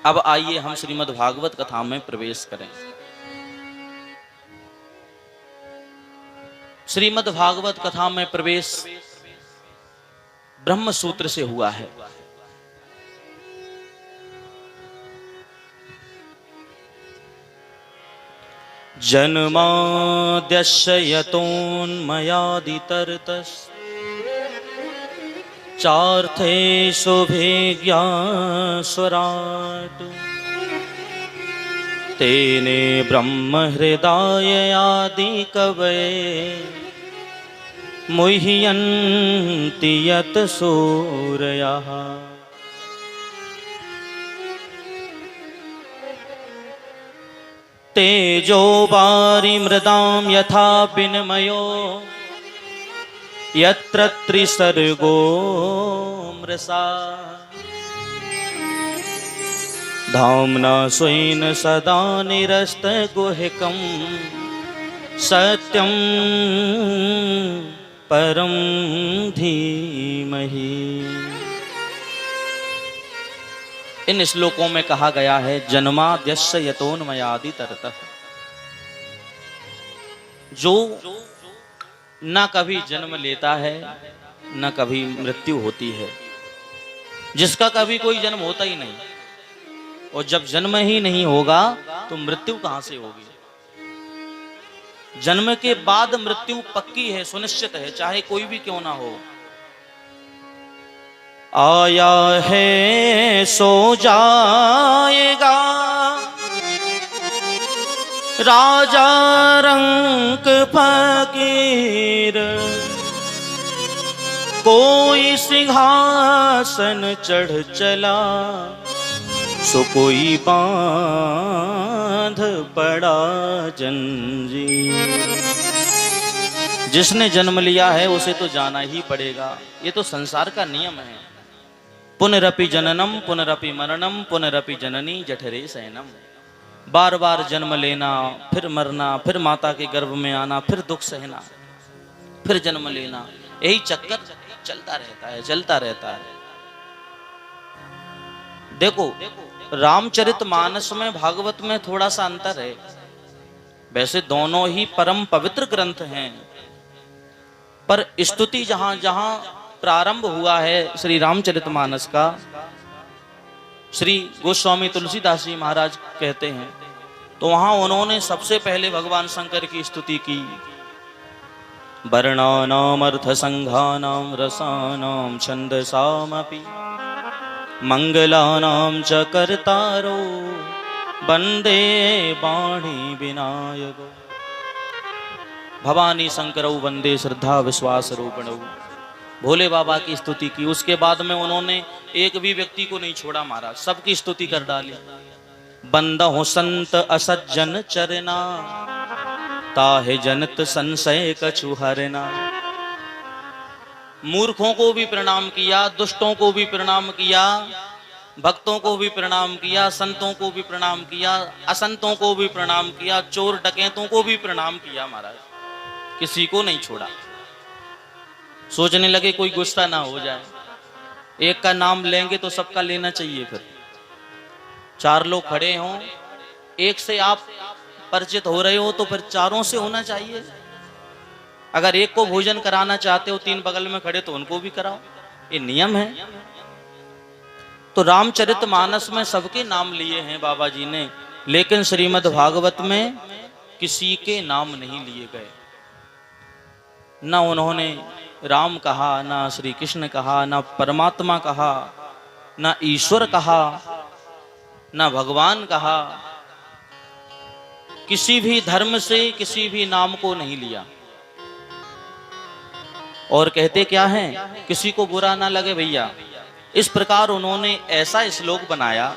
अब आइए हम श्रीमद् भागवत कथा में प्रवेश करें। श्रीमद् भागवत कथा में प्रवेश ब्रह्म सूत्र से हुआ है। जन्माद्यस्य यतोन्मयादितरतश्च चार्थेषु भिज्ञास्वराट् तेने ब्रह्म हृदय आदि कवये मुह्यन्ति यत् सूरयः। तेजो वारि मृदां यथा विनिमयो यत्र त्रिसर्गो मृषा धाम्ना स्वेन सदा निरस्तगुह्यकं सत्यं परं धीमहि। इन श्लोकों में कहा गया है जन्माद्यस्य यतोन्मयादितरतः, जो न कभी जन्म लेता है न कभी मृत्यु होती है, जिसका कभी कोई जन्म होता ही नहीं, और जब जन्म ही नहीं होगा तो मृत्यु कहां से होगी। जन्म के बाद मृत्यु पक्की है, सुनिश्चित है, चाहे कोई भी क्यों ना हो। आया है सो जाएगा राजा रंक फकीर, कोई सिंहासन चढ़ चला सो कोई बांध पड़ा जंजीर। जिसने जन्म लिया है उसे तो जाना ही पड़ेगा, ये तो संसार का नियम है। पुनरपि जननम पुनरपि मरणम पुनरपि जननी जठरे शयनम। बार बार जन्म लेना, फिर मरना, फिर माता के गर्भ में आना, फिर दुख सहना, फिर जन्म लेना, यही चक्कर चलता रहता है। देखो रामचरितमानस में भागवत में थोड़ा सा अंतर है। वैसे दोनों ही परम पवित्र ग्रंथ हैं, पर स्तुति जहां जहां प्रारंभ हुआ है श्री रामचरितमानस का, श्री गोस्वामी तुलसीदास जी महाराज कहते हैं, तो वहां उन्होंने सबसे पहले भगवान शंकर की स्तुति की। वर्णानाम अर्थसंघानाम रसानाम छंदसामपि मंगलानाम च कर्तारो वंदे वाणी विनायको। भवानी शंकरौ वंदे श्रद्धा विश्वास रूपणौ। भोले बाबा की स्तुति की। उसके बाद में उन्होंने एक भी व्यक्ति को नहीं छोड़ा महाराज, सबकी स्तुति कर डाली। बंदहु संत असज्जन चरना ताहे जनत संशय कछु हरना। मूर्खों को भी प्रणाम किया, दुष्टों को भी प्रणाम किया, भक्तों को भी प्रणाम किया, संतों को भी प्रणाम किया, असंतों को भी प्रणाम किया, चोर डकैतों को भी प्रणाम किया महाराज, किसी को नहीं छोड़ा। सोचने लगे कोई गुस्सा ना हो जाए, एक का नाम लेंगे तो सबका लेना चाहिए। फिर चार लोग खड़े हों, एक से आप परिचित हो रहे हो तो फिर चारों से होना चाहिए। अगर एक को भोजन कराना चाहते हो, तीन बगल में खड़े तो उनको भी कराओ, ये नियम है। तो रामचरितमानस में सबके नाम लिए हैं बाबा जी ने, लेकिन श्रीमद् भागवत में किसी के नाम नहीं लिए गए। ना उन्होंने राम कहा, ना श्री कृष्ण कहा, ना परमात्मा कहा, ना ईश्वर कहा, ना भगवान कहा। किसी भी धर्म से किसी भी नाम को नहीं लिया। और कहते क्या है, किसी को बुरा ना लगे भैया, इस प्रकार उन्होंने ऐसा श्लोक बनाया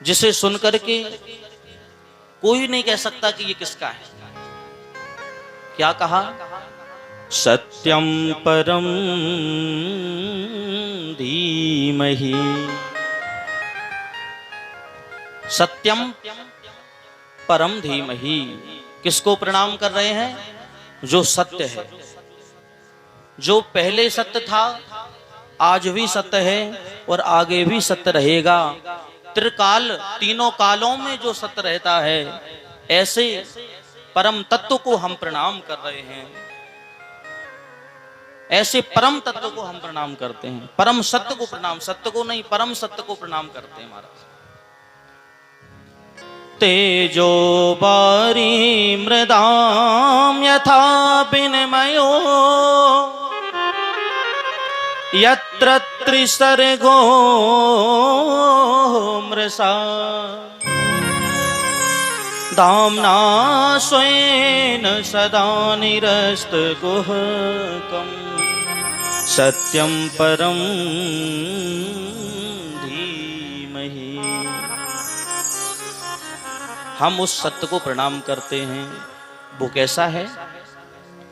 जिसे सुनकर के कोई नहीं कह सकता कि ये किसका है। क्या कहा? सत्यम परम धीमहि। सत्यम परम धीमहि। किसको प्रणाम कर रहे हैं? जो सत्य है, जो पहले सत्य था, आज भी सत्य है और आगे भी सत्य रहेगा। त्रिकाल, तीनों कालों में जो सत्य रहता है, ऐसे परम तत्व को हम प्रणाम कर रहे हैं। ऐसे परम तत्व को हम प्रणाम करते हैं, परम सत्य को प्रणाम, सत्य को नहीं परम सत्य को प्रणाम करते हैं महाराज। तेजो बारी मृदाम यथा विनिमयो यत्र त्रिसर्गो मृषा दाम्ना स्वेन सदा निरस्तकुहकम् सत्यं परं धीमहि। हम उस सत्य को प्रणाम करते हैं। वो कैसा है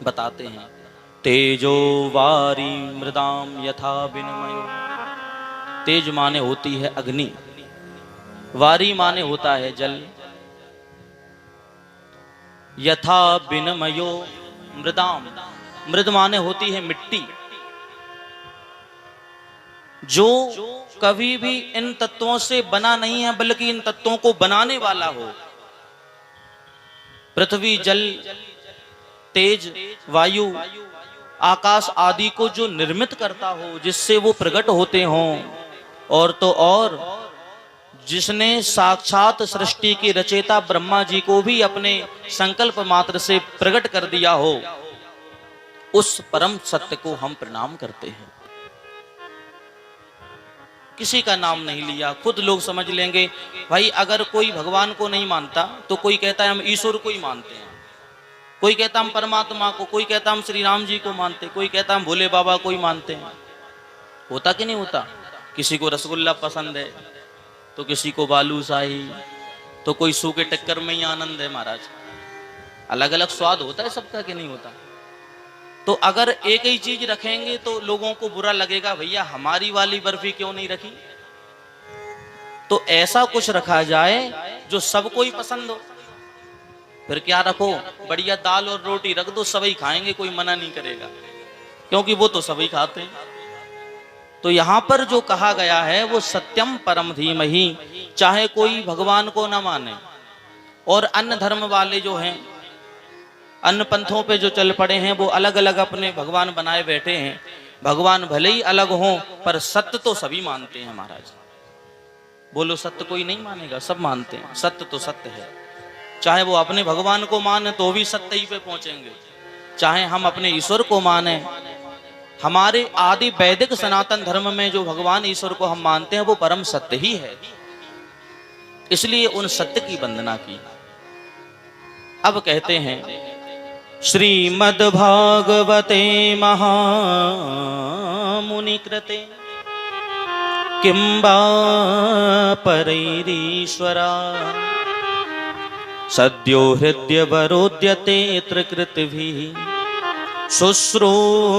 बताते हैं। तेजो वारी मृदाम यथा विनिमयो। तेज माने होती है अग्नि, वारी माने होता है जल, यथा विनिमयो मृदाम, मृद माने होती है मिट्टी। जो कभी भी इन तत्वों से बना नहीं है, बल्कि इन तत्वों को बनाने वाला हो। पृथ्वी, जल, तेज, वायु, आकाश आदि को जो निर्मित करता हो, जिससे वो प्रकट होते हों, और तो और जिसने साक्षात सृष्टि के रचयिता ब्रह्मा जी को भी अपने संकल्प मात्र से प्रकट कर दिया हो, उस परम सत्य को हम प्रणाम करते हैं। किसी का नाम नहीं लिया, खुद लोग समझ लेंगे। भाई अगर कोई भगवान को नहीं मानता तो कोई कहता है हम ईश्वर को ही मानते हैं, कोई कहता हम परमात्मा को, कोई कहता हम श्री राम जी को मानते, कोई कहता हम भोले बाबा को ही मानते हैं। होता कि नहीं होता? किसी को रसगुल्ला पसंद है तो किसी को बालूशाही, तो कोई सूखे टक्कर में ही आनंद है महाराज। अलग अलग स्वाद होता है सबका कि नहीं होता? तो अगर एक ही चीज रखेंगे तो लोगों को बुरा लगेगा, भैया हमारी वाली बर्फी क्यों नहीं रखी? तो ऐसा कुछ रखा जाए जो सबको ही पसंद हो। फिर क्या रखो? बढ़िया दाल और रोटी रख दो, सभी खाएंगे, कोई मना नहीं करेगा, क्योंकि वो तो सभी खाते हैं। तो यहां पर जो कहा गया है वो सत्यम परम धीमहि। चाहे कोई भगवान को न माने, और अन्य धर्म वाले जो हैं, अन्य पंथों पे जो चल पड़े हैं, वो अलग अलग अपने भगवान बनाए बैठे हैं। भगवान भले ही अलग हों, पर सत्य तो सभी मानते हैं महाराज। बोलो सत्य कोई नहीं मानेगा? सब मानते हैं। सत्य तो सत्य है। चाहे वो अपने भगवान को माने तो भी सत्य ही पे पहुंचेंगे, चाहे हम अपने ईश्वर को माने। हमारे आदि वैदिक सनातन धर्म में जो भगवान ईश्वर को हम मानते हैं वो परम सत्य ही है, इसलिए उन सत्य की वंदना की। अब कहते हैं श्रीमद्भागवते महामुनि कृते किं वा परैरीश्वरा सद्यो हृदयवरोद्यते त्रिकृतिभिः शुश्रूषभेस्तक्षणात्।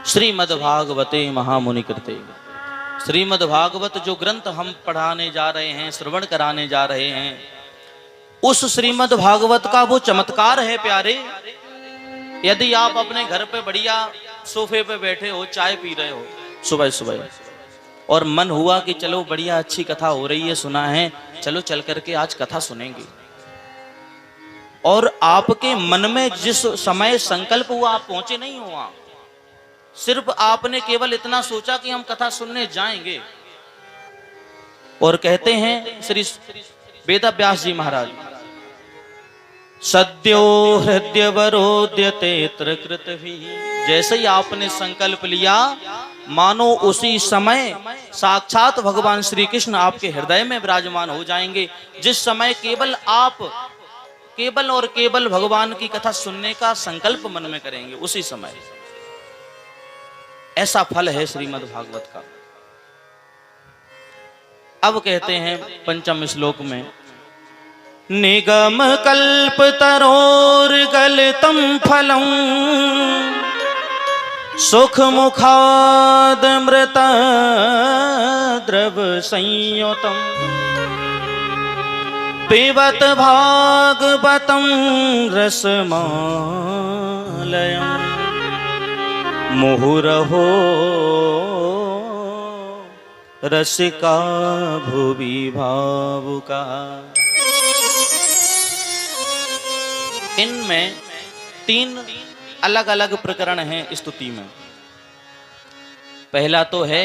श्रीमद्भागवते महामुनि कृते। श्रीमद्भागवत जो ग्रंथ हम पढ़ाने जा रहे हैं, श्रवण कराने जा रहे हैं, उस श्रीमद्भागवत का वो चमत्कार है प्यारे। यदि आप अपने घर पे बढ़िया सोफे पे बैठे हो, चाय पी रहे हो सुबह सुबह, और मन हुआ कि चलो बढ़िया अच्छी कथा हो रही है, सुना है, चलो चल करके आज कथा सुनेंगे, और आपके मन में जिस समय संकल्प हुआ आप पहुंचे नहीं हो वहां, सिर्फ आपने केवल इतना सोचा कि हम कथा सुनने जाएंगे। और कहते हैं श्री वेदव्यास जी महाराज, सद्यो हृदयवरोद्यते त्रिकृतिभिः। जैसे ही आपने संकल्प लिया, मानो उसी समय साक्षात भगवान श्री कृष्ण आपके हृदय में विराजमान हो जाएंगे। जिस समय केवल आप केवल और केवल भगवान की कथा सुनने का संकल्प मन में करेंगे, उसी समय। ऐसा फल है श्रीमद् भागवत का। अब कहते हैं पंचम श्लोक में, निगम कल्प तरोर गलितम फलम सुख मुखाद मृत द्रव संयुतम पिबत भागवतम रसमालयम मुहुरहो रसिका भुवि भावुका। इनमें 3 अलग अलग प्रकरण हैं स्तुति में। पहला तो है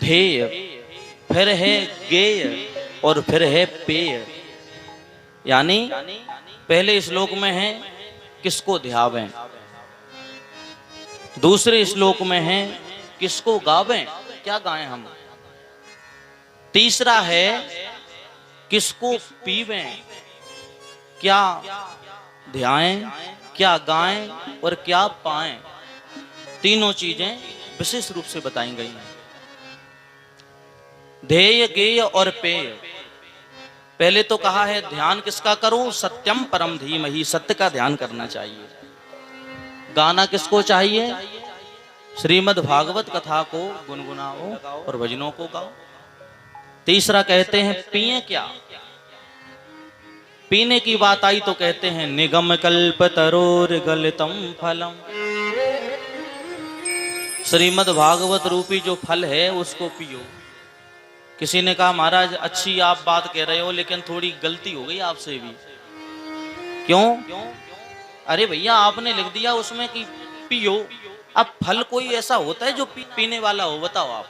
ध्येय, फिर है गेय और फिर है पेय। यानी पहले श्लोक में है किसको ध्यावें, दूसरे श्लोक में है किसको गावें, क्या गाएं हम, तीसरा है किसको पीवें, क्या ध्याएं, क्या गाएं और क्या पाएं। तीनों चीजें विशेष रूप से बताई गई हैं। ध्येय, गेय और पेय। पहले तो कहा है ध्यान किसका करो, सत्यम परम धीमहि, सत्य का ध्यान करना चाहिए। गाना किसको चाहिए, श्रीमद् भागवत कथा को गुनगुनाओ और भजनों को गाओ। तीसरा कहते हैं पिए क्या, पीने की बात आई तो कहते हैं निगम कल्प तरोर गलितम फलम। श्रीमद् भागवत रूपी जो फल है उसको पियो। किसी ने कहा महाराज अच्छी आप बात कह रहे हो लेकिन थोड़ी गलती हो गई आपसे भी। क्यों? अरे भैया आपने लिख दिया उसमें कि पियो, अब फल कोई ऐसा होता है जो पीने वाला हो, बताओ आप।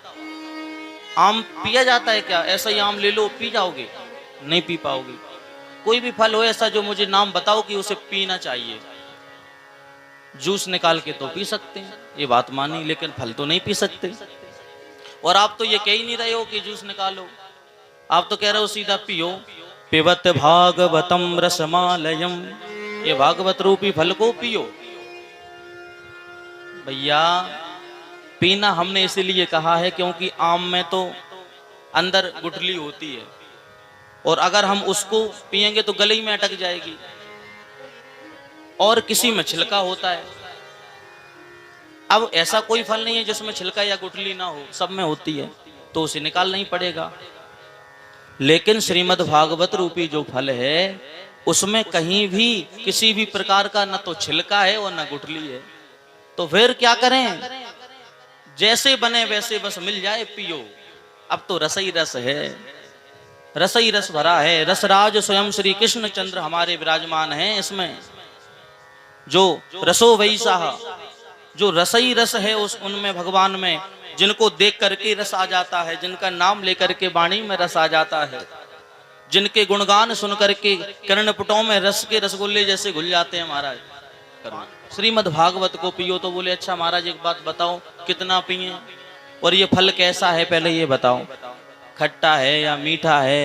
आम पिया जाता है क्या? ऐसा ही आम ले लो पी जाओगे? नहीं पी पाओगे। कोई भी फल हो ऐसा जो मुझे नाम बताओ कि उसे पीना चाहिए। जूस निकाल के तो पी सकते हैं, ये बात मानी, लेकिन फल तो नहीं पी सकते। और आप तो ये कह ही नहीं रहे हो कि जूस निकालो, आप तो कह रहे हो सीधा पियो। पिबत भागवतम रसमालयम, ये भागवत रूपी फल को पियो। भैया पीना हमने इसीलिए कहा है क्योंकि आम में तो अंदर गुठली होती है और अगर हम उसको पिएंगे तो गले में अटक जाएगी। और किसी में छिलका होता है। अब ऐसा कोई फल नहीं है जिसमें छिलका या गुठली ना हो, सब में होती है, तो उसे निकालना ही पड़ेगा। लेकिन श्रीमद् भागवत रूपी जो फल है उसमें कहीं भी किसी भी प्रकार का न तो छिलका है और न गुठली है, तो फिर क्या करें? जैसे बने वैसे बस मिल जाए पियो। अब तो रस ही रस है, रस ही रस भरा है। रसराज स्वयं श्री कृष्ण चंद्र हमारे विराजमान हैं इसमें। जो रसो वैसा, जो रस ही रस है उस उनमें भगवान में, जिनको देख करके रस आ जाता है, जिनका नाम लेकर के वाणी में रस आ जाता है, जिनके गुणगान सुन करके कर्णपुटों में रस के रसगुल्ले जैसे घुल जाते हैं। महाराज श्रीमद् भागवत को पियो। तो बोले अच्छा महाराज एक बात बताओ कितना पिए और ये फल कैसा है, पहले ये बताओ, खट्टा है या मीठा है?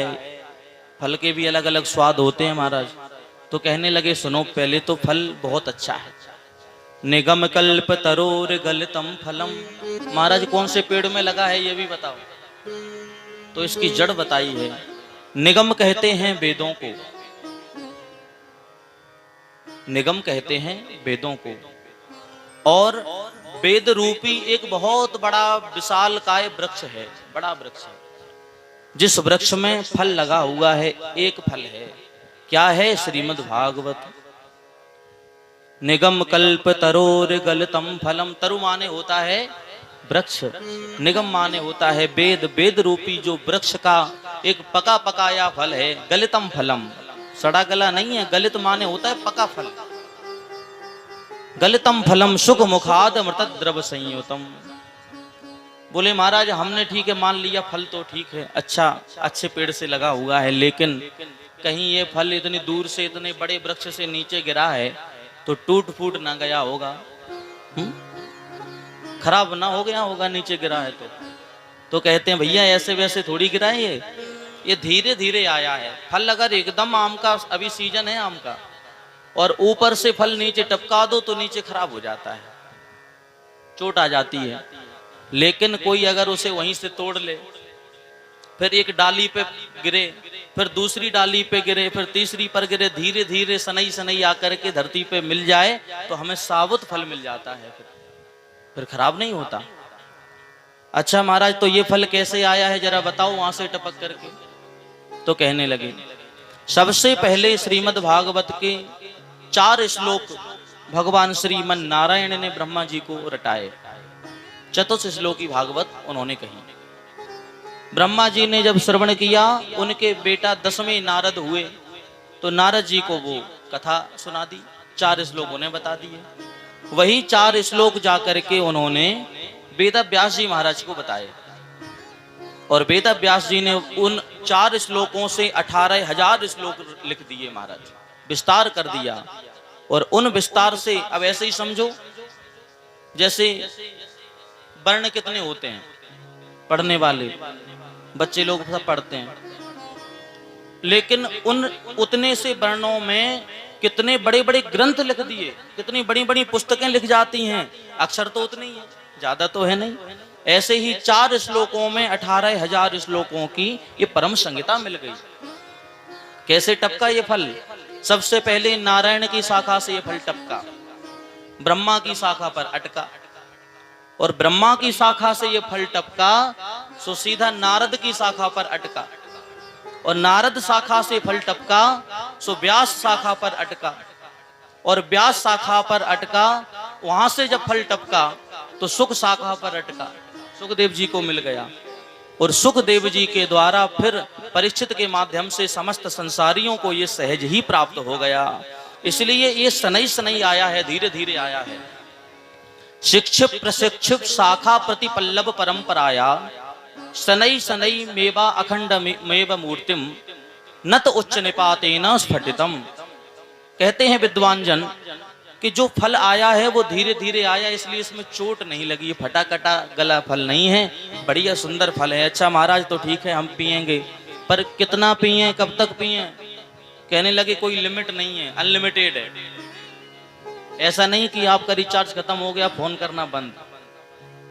फल के भी अलग अलग स्वाद होते हैं महाराज। तो कहने लगे सुनो, पहले तो फल बहुत अच्छा है। निगम कल्प तरोर गलितम फलम। महाराज कौन से पेड़ में लगा है ये भी बताओ। तो इसकी जड़ बताई है। निगम कहते हैं वेदों को, निगम कहते हैं वेदों को। और वेद रूपी एक बहुत बड़ा विशाल काय वृक्ष है, बड़ा वृक्ष है, जिस वृक्ष में फल लगा हुआ है। एक फल है, क्या है? श्रीमद् भागवत। निगम कल्प तरोर गलितम फलम। तरु माने होता है वृक्ष, निगम माने होता है वेद। वेद रूपी जो वृक्ष का एक पका पकाया फल है, गलितम फलम। सड़ा गला नहीं है, गलित माने होता है पका फल। गलितम फलम सुख मुखाद मृत द्रव संयुतम। बोले महाराज हमने ठीक है मान लिया, फल तो ठीक है, अच्छा अच्छे पेड़ से लगा हुआ है, लेकिन कहीं ये फल इतनी दूर से इतने बड़े वृक्ष से नीचे गिरा है तो टूट फूट ना गया होगा, खराब ना हो गया होगा नीचे गिरा है तो कहते हैं भैया ऐसे वैसे थोड़ी गिरा है, ये धीरे धीरे आया है। फल अगर एकदम आम का अभी सीजन है आम का और ऊपर से फल नीचे टपका दो तो नीचे खराब हो जाता है, चोट आ जाती है। लेकिन कोई अगर उसे वहीं से तोड़ ले, फिर एक डाली पे गिरे, फिर दूसरी डाली पे गिरे, फिर तीसरी पर गिरे, धीरे धीरे सनई सनई आकर के धरती पे मिल जाए तो हमें साबुत फल मिल जाता है, फिर खराब नहीं होता। अच्छा महाराज तो ये फल कैसे आया है जरा बताओ वहां से टपक करके। तो कहने लगे सबसे पहले श्रीमद् भागवत के 4 श्लोक भगवान श्रीमन नारायण ने ब्रह्मा जी को रटाए। चतुर्थ श्लोकी भागवत उन्होंने कही। ब्रह्मा जी ने जब श्रवण किया, उनके बेटा 10वें नारद हुए, तो नारद जी को वो कथा सुना दी, 4 श्लोक उन्हें बता दिए। वही 4 श्लोक जाकर के उन्होंने वेद व्यास जी महाराज को बताए, और वेद व्यास जी ने उन 4 श्लोकों से 18,000 श्लोक लिख दिए महाराज, विस्तार कर दिया। और उन विस्तार से अब ऐसे ही समझो जैसे वर्ण कितने होते हैं, पढ़ने वाले बच्चे लोग सब पढ़ते हैं, लेकिन उन उतने से वर्णों में कितने बड़े बड़े ग्रंथ लिख दिए, कितनी बड़ी बड़ी पुस्तकें लिख जाती हैं। अक्षर तो उतने ही है, ज्यादा तो है नहीं। ऐसे ही 4 श्लोकों में 18,000 श्लोकों की ये परम संहिता मिल गई। कैसे टपका ये फल? सबसे पहले नारायण की शाखा से ये फल टपका, ब्रह्मा की शाखा पर अटका, और ब्रह्मा की शाखा से ये फल टपका सो सीधा नारद की शाखा पर अटका, और नारद शाखा से फल टपका सो व्यास शाखा पर अटका, और व्यास शाखा पर अटका, वहां से जब फल टपका तो सुख शाखा पर अटका, सुखदेव जी को मिल गया, और सुखदेव जी के द्वारा फिर परीक्षित के माध्यम से समस्त संसारियों को ये सहज ही प्राप्त हो गया। इसलिए ये शनैः शनैः आया है, धीरे धीरे आया है। शिक्षिप प्रशिक्षिप शाखा प्रतिपल्लव परंपराया शनैः शनैः मेवा अखंड मेव मूर्तिम नत उच्च निपातेन स्फटितम। कहते हैं विद्वान जन कि जो फल आया है वो धीरे धीरे आया, इसलिए इसमें चोट नहीं लगी, फटा कटा गला फल नहीं है, बढ़िया सुंदर फल है। अच्छा महाराज तो ठीक है, हम पिएंगे, पर कितना पिए, कब तक पिए? कहने लगे कोई लिमिट नहीं है, अनलिमिटेड है। ऐसा नहीं कि आपका रिचार्ज खत्म हो गया फोन करना बंद।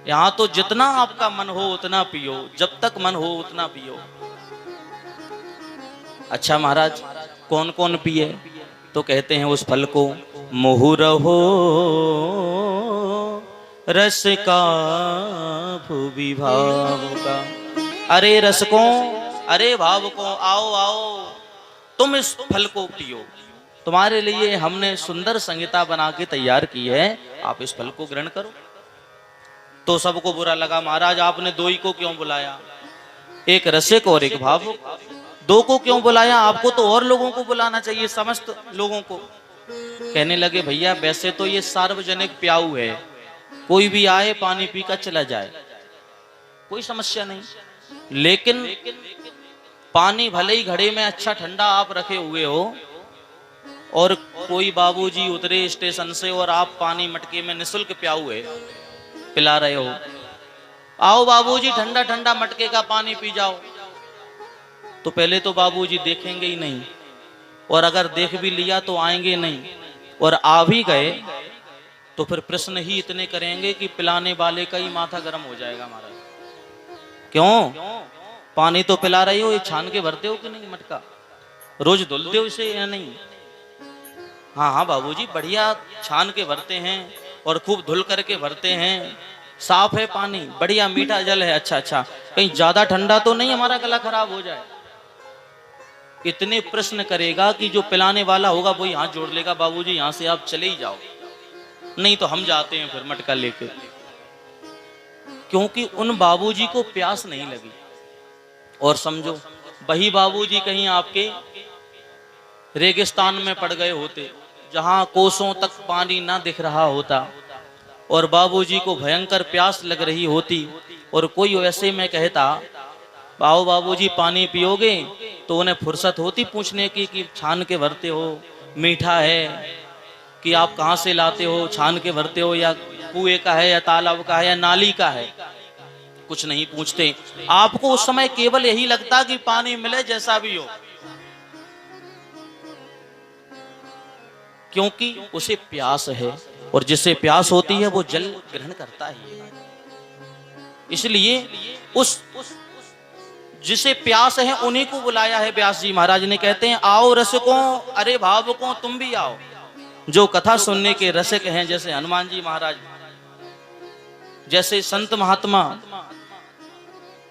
यहां तो जितना आपका मन हो उतना पियो, जब तक मन हो उतना पियो। अच्छा महाराज कौन कौन पिए? तो कहते हैं उस फल को मुहुरहो रस का भुवि भाव का। अरे रसकों, अरे भावकों, आओ आओ तुम इस फल को पियो, तुम्हारे लिए हमने सुंदर संहिता बना के तैयार की है, आप इस फल को ग्रहण करो। तो सबको बुरा लगा, महाराज आपने 2 ही को क्यों बुलाया, एक रसिक और एक भावुक, 2 को क्यों बुलाया? आपको तो और लोगों को बुलाना चाहिए, समस्त लोगों को। कहने लगे भैया वैसे तो ये सार्वजनिक प्याऊ है, कोई भी आए पानी पीकर चला जाए, कोई समस्या नहीं, लेकिन पानी भले ही घड़े में अच्छा ठंडा आप रखे हुए हो, और कोई बाबूजी उतरे स्टेशन से और आप पानी मटके में निःशुल्क प्याऊ है पिला रहे हो, आओ बाबूजी ठंडा ठंडा मटके का पानी पी जाओ, तो पहले तो बाबूजी देखेंगे ही नहीं, और अगर देख भी लिया तो आएंगे नहीं, और आ भी गए तो फिर प्रश्न ही इतने करेंगे कि पिलाने वाले का ही माथा गर्म हो जाएगा महाराज। क्यों? पानी तो पिला रहे हो, ये छान के भरते हो कि नहीं मटका, रोज धुलते हो इसे या नहीं? हाँ हाँ बाबूजी बढ़िया छान के भरते हैं और खूब धुल करके भरते हैं, साफ है पानी, बढ़िया मीठा जल है। अच्छा अच्छा, कहीं ज्यादा ठंडा तो नहीं हमारा गला खराब हो जाए? इतने प्रश्न करेगा कि जो पिलाने वाला होगा वही हाथ जोड़ लेगा, बाबूजी यहां से आप चले ही जाओ, नहीं तो हम जाते हैं फिर मटका लेके। क्योंकि उन बाबूजी को प्यास नहीं लगी। और समझो वही बाबूजी कहीं आपके रेगिस्तान में पड़ गए होते, जहां कोसों तक पानी ना दिख रहा होता, और बाबूजी को भयंकर प्यास लग रही होती, और कोई वैसे में कहता आओ बाबूजी पानी पियोगे, तो उन्हें फुर्सत होती पूछने की कि छान के भरते हो, मीठा है कि आप कहाँ से लाते हो, छान के भरते हो या कुएं का है या तालाब का है या नाली का है, कुछ नहीं पूछते। आपको उस समय केवल यही लगता कि पानी मिले जैसा भी हो, क्योंकि उसे प्यास है, और जिसे प्यास होती है वो जल ग्रहण करता ही है। इसलिए उस जिसे प्यास है उन्हीं को बुलाया है व्यास जी महाराज ने। कहते हैं आओ रसिकों, अरे भावुकों तुम भी आओ, जो कथा सुनने के रसिक हैं, जैसे हनुमान जी महाराज, जैसे संत महात्मा।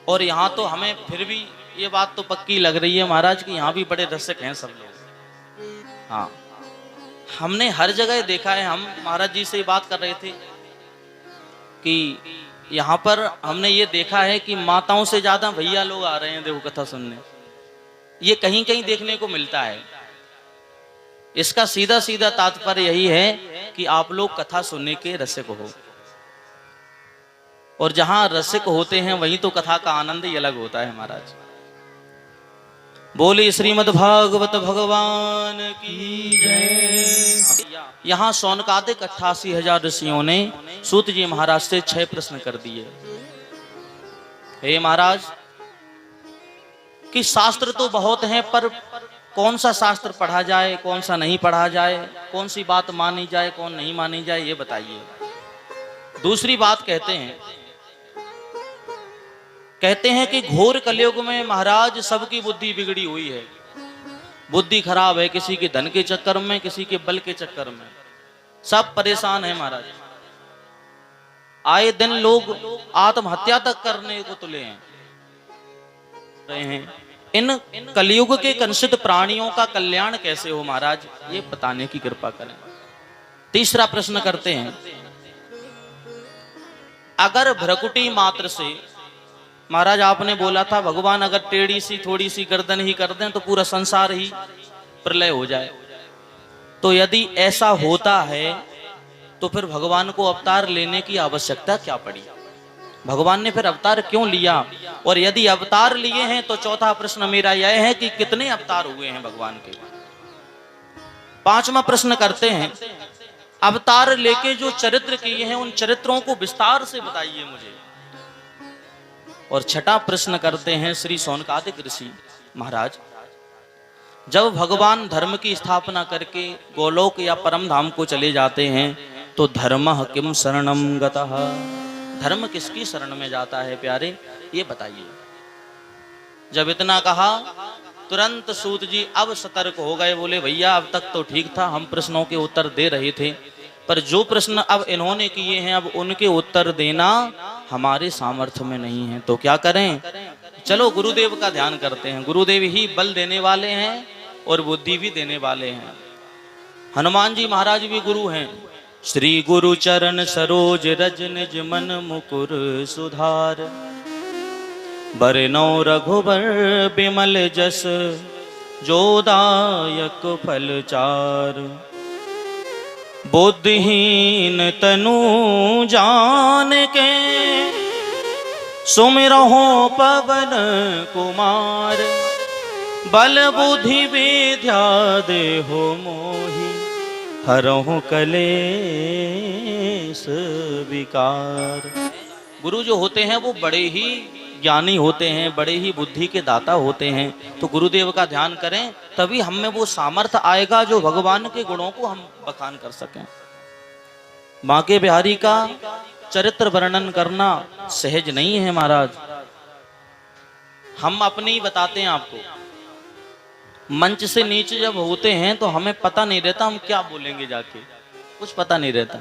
और यहाँ तो हमें फिर भी ये बात तो पक्की लग रही है महाराज कि यहाँ भी बड़े रसिक हैं सब लोग। हाँ हमने हर जगह देखा है। हम महाराज जी से बात कर रहे थे कि यहाँ पर हमने ये देखा है कि माताओं से ज्यादा भैया लोग आ रहे हैं देव कथा सुनने। ये कहीं कहीं देखने को मिलता है। इसका सीधा सीधा तात्पर्य यही है कि आप लोग कथा सुनने के रसिक हो, और जहां रसिक होते हैं वहीं तो कथा का आनंद ही अलग होता है महाराज। बोले श्रीमद् भागवत भगवान की जय। यहाँ सौनकादिक 88,000 ऋषियों ने सूत जी महाराज से 6 प्रश्न कर दिए। हे महाराज, कि शास्त्र तो बहुत हैं, पर कौन सा शास्त्र पढ़ा जाए, कौन सा नहीं पढ़ा जाए, कौन सी बात मानी जाए, कौन नहीं मानी जाए, ये बताइए। दूसरी बात कहते हैं कि घोर कलयुग में महाराज सबकी बुद्धि बिगड़ी हुई है। बुद्धि खराब है, किसी के धन के चक्कर में, किसी के बल के चक्कर में, सब परेशान है महाराज। आए दिन लोग आत्महत्या तक करने को तुले हैं। इन कलयुग के कंसित प्राणियों का कल्याण कैसे हो महाराज, ये बताने की कृपा करें। तीसरा प्रश्न करते हैं, अगर भ्रकुटी मात्र से, महाराज आपने बोला था भगवान अगर टेढ़ी सी थोड़ी सी गर्दन ही कर दें तो पूरा संसार ही प्रलय हो जाए, तो यदि ऐसा होता है तो फिर भगवान को अवतार लेने की आवश्यकता क्या पड़ी? भगवान ने फिर अवतार क्यों लिया? और यदि अवतार लिए हैं तो चौथा प्रश्न मेरा यह है कि कितने अवतार हुए हैं भगवान के? पांचवा प्रश्न करते हैं, अवतार लेके जो चरित्र किए हैं उन चरित्रों को विस्तार से बताइए मुझे। और छठा प्रश्न करते हैं श्री सौनकादिक ऋषि महाराज, जब भगवान धर्म की स्थापना करके गोलोक या परम धाम को चले जाते हैं तो धर्मः किम शरणम गतः, धर्म किसकी शरण में जाता है प्यारे, ये बताइए। जब इतना कहा तुरंत सूत जी अब सतर्क हो गए। बोले भैया अब तक तो ठीक था, हम प्रश्नों के उत्तर दे रहे थे, पर जो प्रश्न अब इन्होंने किए हैं अब उनके उत्तर देना हमारे सामर्थ्य में नहीं है, तो क्या करें? चलो गुरुदेव का ध्यान करते हैं। गुरुदेव ही बल देने वाले हैं और बुद्धि भी देने वाले हैं। हनुमान जी महाराज भी गुरु हैं। श्री गुरु चरण सरोज रज निज मन मुकुर सुधार, बरनौ रघुबर बिमल जस जो दायक फल चार, बुद्धिहीन तनु जान के सुमिरहो पवन कुमार, बल बुद्धि विद्या देहो मोहि, हरहु कलेश विकार। गुरु जो होते हैं वो बड़े ही ज्ञानी होते हैं, बड़े ही बुद्धि के दाता होते हैं। तो गुरुदेव का ध्यान करें तभी हम में वो सामर्थ्य आएगा जो भगवान के गुणों को हम बखान कर सकें। बांके बिहारी का चरित्र वर्णन करना सहज नहीं है महाराज। हम अपनी ही बताते हैं आपको। मंच से नीचे जब होते हैं तो हमें पता नहीं रहता हम क्या बोलेंगे, जाके कुछ पता नहीं रहता,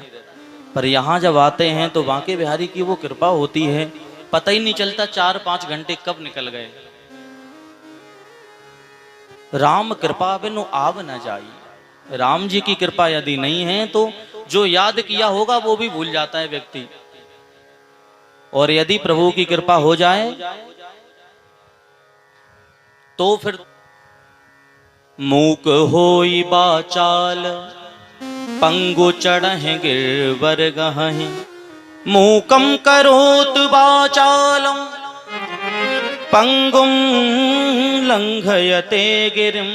पर यहाँ जब आते हैं तो बांके बिहारी की वो कृपा होती है, पता ही नहीं चलता 4-5 घंटे कब निकल गए। राम कृपा बिनु आव न जाई। राम जी की कृपा यदि नहीं है तो जो याद किया होगा वो भी भूल जाता है व्यक्ति, और यदि प्रभु की कृपा हो जाए तो फिर मूक होई बाचाल, पंगु चढ़हि गिरवर गहहि, मूकम करोत बाचालम, पंगुम लंघयते गिरिम,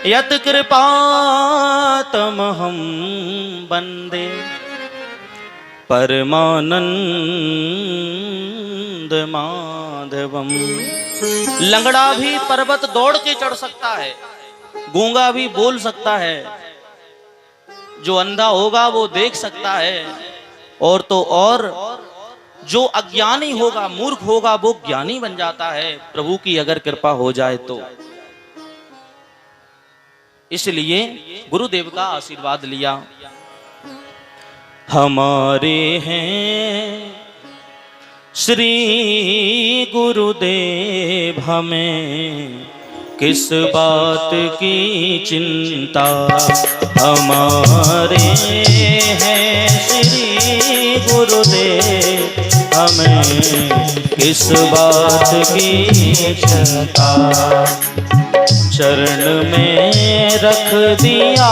यत कृपातमहं वंदे परमानंद माधवम। लंगड़ा भी पर्वत दौड़ के चढ़ सकता है, गूंगा भी बोल सकता है, जो अंधा होगा वो देख सकता है, और तो और जो अज्ञानी होगा, मूर्ख होगा, वो ज्ञानी बन जाता है प्रभु की अगर कृपा हो जाए तो। इसलिए गुरुदेव का आशीर्वाद लिया। हमारे हैं श्री गुरुदेव हमें किस बात की चिंता हमारे हैं श्री गुरुदेव, हमें किस बात की चिंता। चरण में रख दिया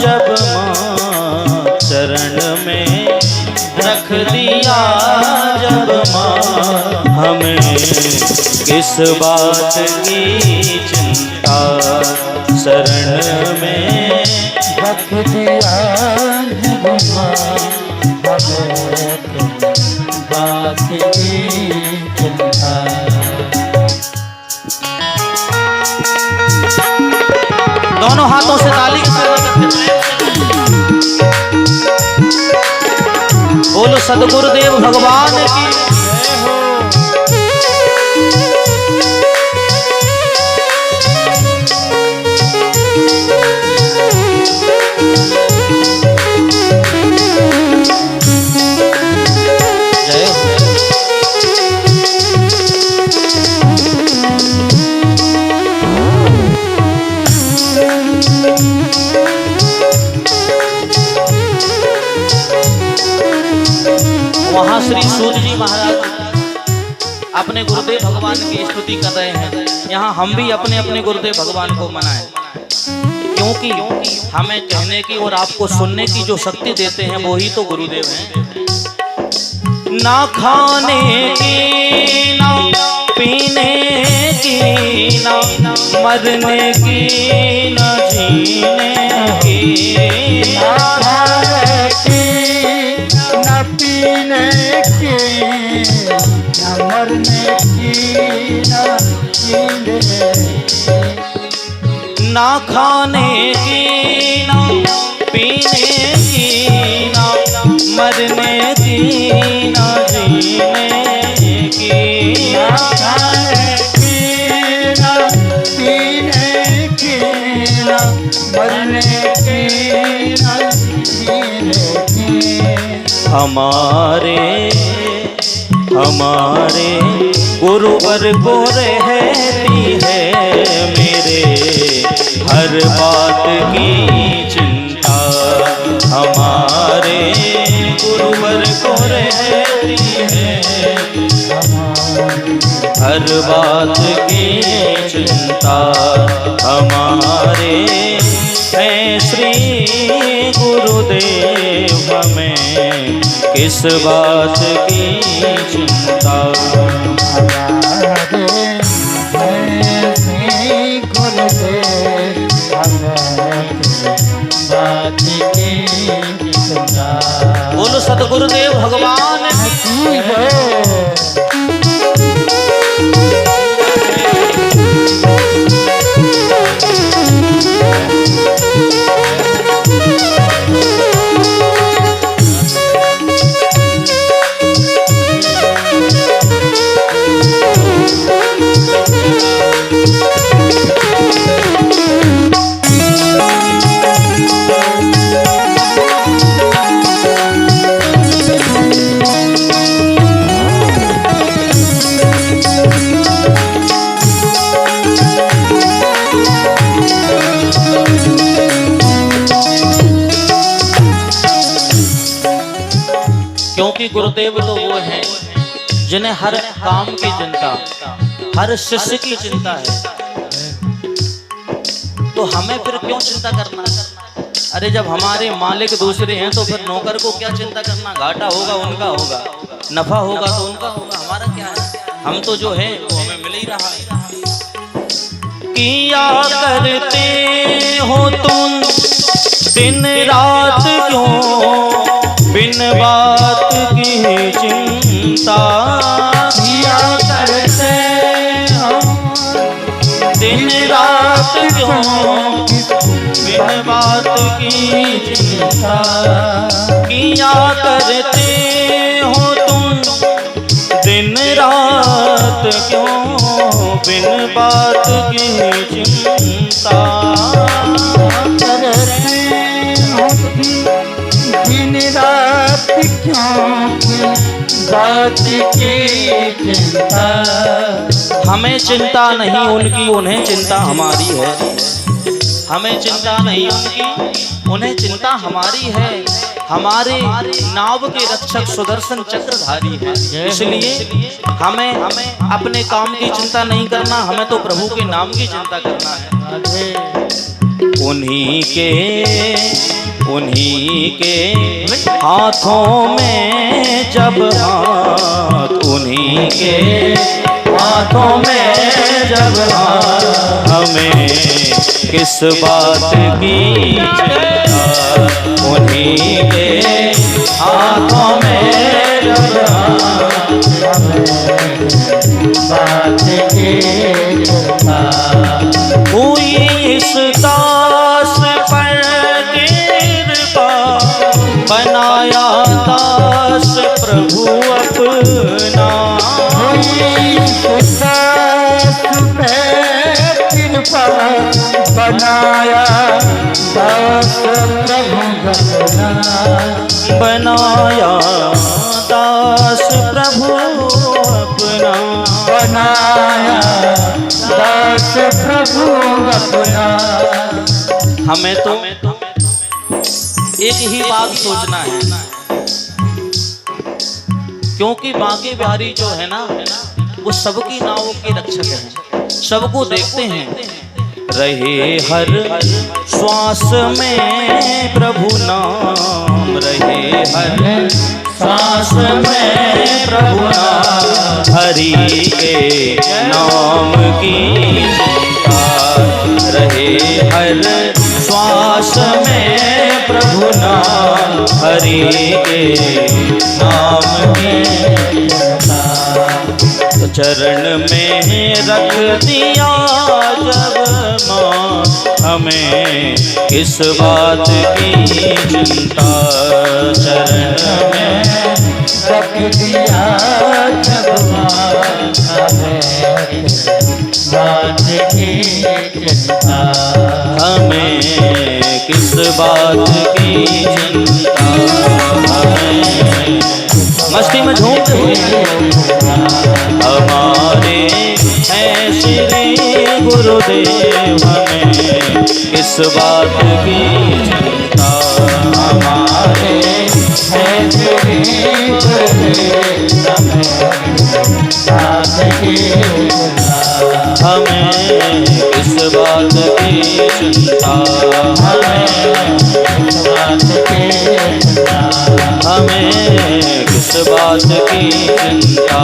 जब माँ, चरण में रख दिया जब माँ, हमें किस बात की चिंता। शरण में रख दिया जब माँ, हमें किस बात की चिंता। दोनों हाथों से ताली के साथ बोलो सद्गुरुदेव भगवान की जय हो। वहाँ श्री सूत जी महाराज अपने गुरुदेव भगवान की स्तुति कर रहे हैं। यहाँ हम भी अपने अपने गुरुदेव भगवान को मनाएं, क्योंकि हमें कहने की और आपको सुनने की जो शक्ति देते हैं वो ही तो गुरुदेव हैं। ना खाने की ना पीने की ना मरने की ना जीने की, पीने की न मरने की न जीने की, ना खाने की ना पीने की ना मरने की ना जीने की, ना खाने की न पीने की न मरने की न जीने की। हमारे गुरुवर को रहती है मेरे हर बात की चिंता। हमारे गुरुवर को रहती है हर बात की चिंता। हमारे हैं श्री गुरुदेव, हमें किस बात की चिंता। हमारे हैं श्री गुरुदेव, हमें किस बात की चिंता। बोलो सद्गुरुदेव भगवान की जय। क्योंकि गुरुदेव तो वो हैं जिन्हें हर काम की चिंता, हर शिष्य की चिंता है। तो हमें फिर क्यों चिंता करना? अरे जब हमारे मालिक दूसरे हैं तो फिर नौकर को क्या चिंता करना? घाटा होगा उनका होगा, नफा होगा तो उनका होगा, हमारा क्या है? हम तो जो है वो हमें मिल ही रहा है। किया करते हो तुम दिन रात क्यों बिन बात की चिंता। किया करते हो दिन रात क्यों बिन बात की चिंता। किया करते हो तुम दिन रात क्यों बिन बात की चिंता। करते हो दिन रात क्यों बात की चिंता। हमें चिंता नहीं उनकी, उन्हें चिंता हमारी है। हमें चिंता नहीं उनकी, उन्हें चिंता हमारी है। हमारे नाव के रक्षक सुदर्शन चक्रधारी है, इसलिए हमें अपने काम की चिंता नहीं करना, हमें तो प्रभु के नाम की चिंता करना है। उन्हीं के हाथों में जब हाथ, उन्हीं के हाथों में जब हाथ, हमें किस बात की चिंता। उन्हीं के हाथों में जब हाथ, बात की चिंता। हुई इस दास पर कृपा, बनाया दास प्रभु अपना। कृपा बनाया दास प्रभु अपना। बनाया दास प्रभु अपना। बनाया दास प्रभु अपना। हमें तो एक ही बात सोचना है, क्योंकि बांके बिहारी जो है ना, वो सबकी नावों के रक्षक हैं, सबको देखते हैं। रहे हर श्वास में प्रभु नाम, रहे हर सांस में प्रभु नाम। हरि के नाम की चिंता, रहे हर श्वास में प्रभु नाम। हरि के नाम की चिंता, तो चरण में रख दिया जब माँ, हमें किस बात की चिंता। चरण में रख दिया जब माँ, हमें बात की चिंता। हमें किस बात की चिंता। हमें मस्ती में झूमते हुए हमारे हैं श्री गुरुदेव, हमें किस बात की चिंता। हमारे हैं श्री गुरुदेव, हमें किस बात की चिंता। हमें किस बात की चिंता।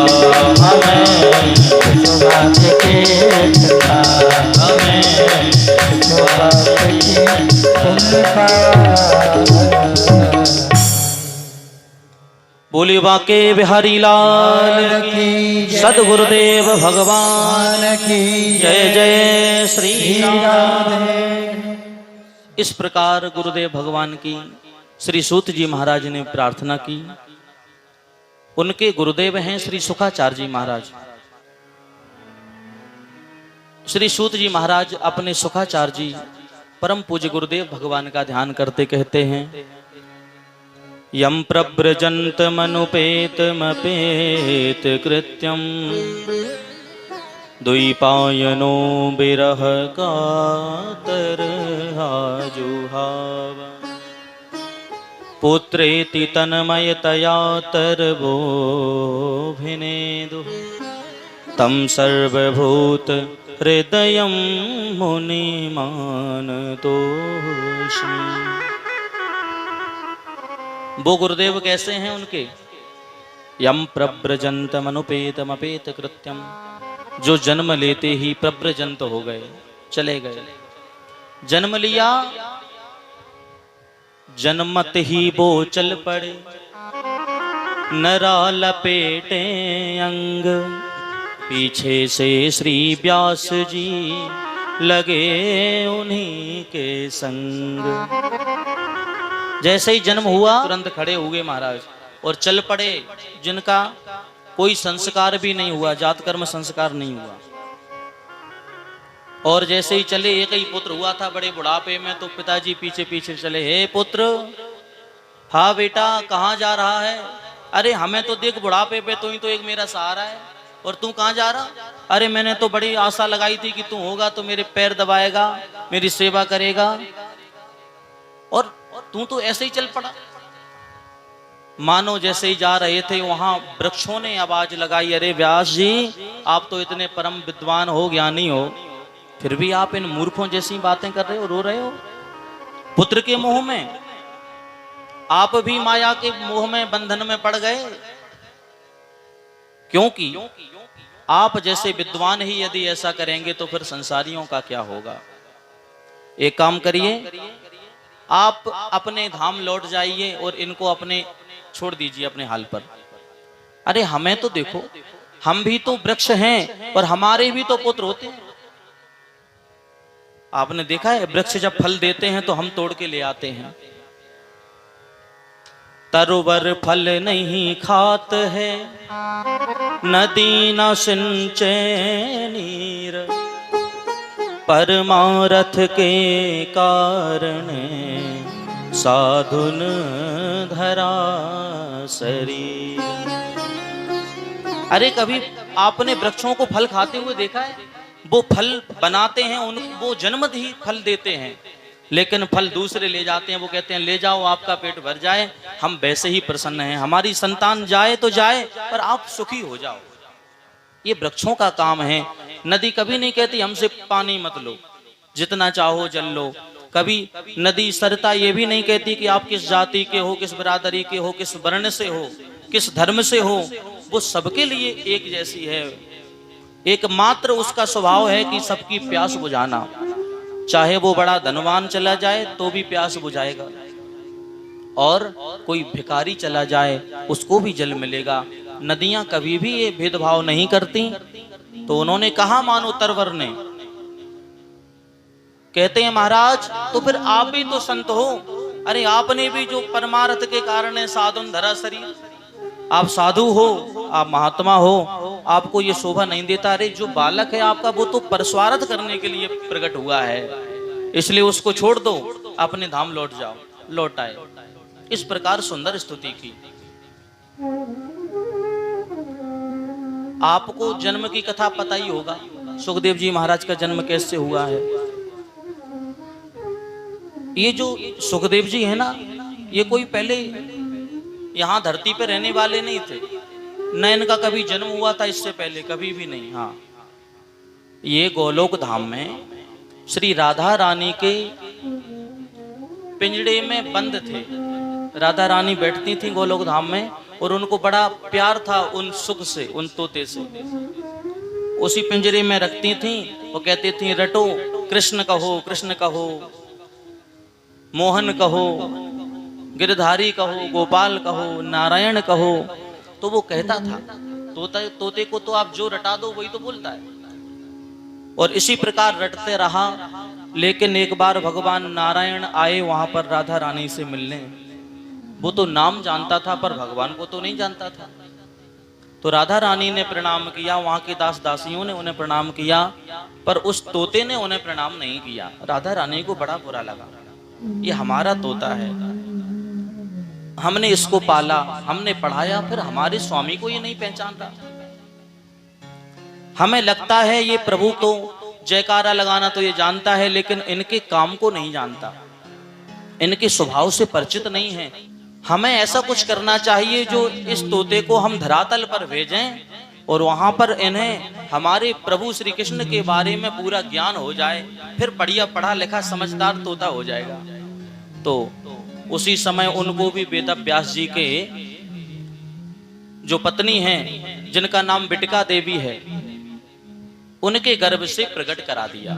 हमें किस बात की चिंता। हमें किस बात की चिंता। बोली बांके बिहारी लाल की, सदगुरुदेव भगवान की जय। जय श्री राम। इस प्रकार गुरुदेव भगवान की श्री सूत जी महाराज ने प्रार्थना की। उनके गुरुदेव हैं श्री सुखाचार्य जी महाराज। श्री सूत जी महाराज अपने सुखाचार्य जी परम पूज्य गुरुदेव भगवान का ध्यान करते कहते हैं, यम प्रव्रजंत मनुपेत मपेत कृत्यम, द्वैपायनो बिरह कातर जुहाव। पुत्रेति तन्मयतया तरवो भिनेदु, तम सर्वभूत हृदयं मुनिमानतोऽस्मि। वो गुरुदेव कैसे हैं उनके, यम प्रव्रजंत मनुपेतम अपेत कृत्यम, जो जन्म लेते ही प्रव्रजंत हो गए, चले गए। जन्म लिया, जन्मत ही वो चल पड़े, नरा लपेटे अंग। पीछे से श्री व्यास जी लगे उन्हीं के संग। जैसे ही जन्म हुआ तुरंत खड़े हुए महाराज और चल पड़े, जिनका कोई संस्कार भी नहीं हुआ, जात कर्म संस्कार नहीं हुआ। और जैसे ही चले, एक ही पुत्र हुआ था बड़े बुढ़ापे में, तो पिताजी पीछे पीछे चले, हे पुत्र हाँ बेटा कहाँ जा रहा है? अरे हमें तो देख बुढ़ापे पे तू ही तो एक मेरा सहारा है, और तू कहाँ जा रहा? अरे मैंने तो बड़ी आशा लगाई थी कि तू होगा तो मेरे पैर दबाएगा, मेरी सेवा करेगा, और तू तो ऐसे ही चल पड़ा। मानो जैसे ही जा रहे थे वहां वृक्षों ने आवाज लगाई, अरे व्यास जी आप तो इतने परम विद्वान हो, ज्ञानी हो, फिर भी आप इन मूर्खों जैसी बातें कर रहे हो, रो रहे हो। पुत्र के मोह में आप भी माया के मोह में बंधन में पड़ गए, क्योंकि आप जैसे विद्वान ही यदि ऐसा करेंगे तो फिर संसारियों का क्या होगा। एक काम करिए, आप अपने धाम लौट जाइए और इनको अपने छोड़ दीजिए अपने हाल पर। अरे हमें तो देखो, हम भी तो वृक्ष हैं और हमारे भी तो पुत्र होते हैं। आपने देखा है वृक्ष जब फल देते हैं तो हम तोड़ के ले आते हैं। तरुवर फल नहीं खात है, नदी न सिंचे नीर, परमारथ के कारण साधुन धरा शरीर। अरे कभी आपने वृक्षों को फल खाते हुए देखा है? वो फल बनाते हैं, वो जन्मत ही फल देते हैं, लेकिन फल दूसरे ले जाते हैं। वो कहते हैं ले जाओ आपका पेट भर जाए, हम वैसे ही प्रसन्न हैं, हमारी संतान जाए तो जाए पर आप सुखी हो जाओ। ये वृक्षों का काम है। नदी कभी नहीं कहती हमसे पानी मत लो, जितना चाहो जल लो। कभी नदी सरता ये भी नहीं कहती कि आप किस जाति के हो, किस बिरादरी के हो, किस वर्ण से हो, किस धर्म से हो। वो सबके लिए एक जैसी है। एकमात्र उसका स्वभाव है कि सबकी प्यास बुझाना। चाहे वो बड़ा धनवान चला जाए तो भी प्यास बुझाएगा, और कोई भिखारी चला जाए उसको भी जल मिलेगा। नदियां कभी भी ये भेदभाव नहीं करती। तो उन्होंने कहा मानो तरवर ने, कहते हैं महाराज तो फिर आप भी तो संत हो। अरे आपने भी जो परमार्थ के कारण है साधुन धरा शरीर, आप साधु हो, आप महात्मा हो, आपको ये शोभा नहीं देता। अरे जो बालक है आपका वो तो परस्वार्थ करने के लिए प्रकट हुआ है, इसलिए उसको छोड़ दो, अपने धाम लौट जाओ। लौट आए। इस प्रकार सुंदर स्तुति की। आपको जन्म की कथा पता ही होगा, सुखदेव जी महाराज का जन्म कैसे हुआ है। ये जो सुखदेव जी है ना, ये कोई पहले यहाँ धरती पे रहने वाले नहीं थे, न इनका कभी जन्म हुआ था इससे पहले, कभी भी नहीं। हाँ, ये गोलोक धाम में श्री राधा रानी के पिंजड़े में बंद थे। राधा रानी बैठती थी गोलोक धाम में, और उनको बड़ा प्यार था उन सुख से, उन तोते से। उसी पिंजरे में रखती थी। वो कहती थी रटो, कृष्ण कहो, कृष्ण कहो, मोहन कहो, गिरधारी कहो, गोपाल कहो, नारायण कहो। तो वो कहता था, तोते को तो आप जो रटा दो वही तो बोलता है। और इसी प्रकार रटते रहा। लेकिन एक बार भगवान नारायण आए वहां पर राधा रानी से मिलने। वो तो नाम जानता था पर भगवान को तो नहीं जानता था। तो राधा रानी ने प्रणाम किया, वहां के दास दासियों ने उन्हें प्रणाम किया, पर उस तोते ने उन्हें प्रणाम नहीं किया। राधा रानी को बड़ा बुरा लगा, ये हमारा तोता है, हमने इसको पाला, हमने पढ़ाया, फिर हमारे स्वामी को ये नहीं पहचान रहा। हमें लगता है ये प्रभु तो जयकारा लगाना तो ये जानता है, लेकिन इनके काम को नहीं जानता, इनके स्वभाव से परिचित नहीं है। हमें ऐसा कुछ करना चाहिए जो इस तोते को हम धरातल पर भेजें और वहां पर इन्हें हमारे प्रभु श्री कृष्ण के बारे में पूरा ज्ञान हो जाए, फिर बढ़िया पढ़ा लिखा समझदार तोता हो जाएगा। तो उसी समय उनको भी वेद व्यास जी के जो पत्नी हैं, जिनका नाम बिटिका देवी है, उनके गर्भ से प्रकट करा दिया।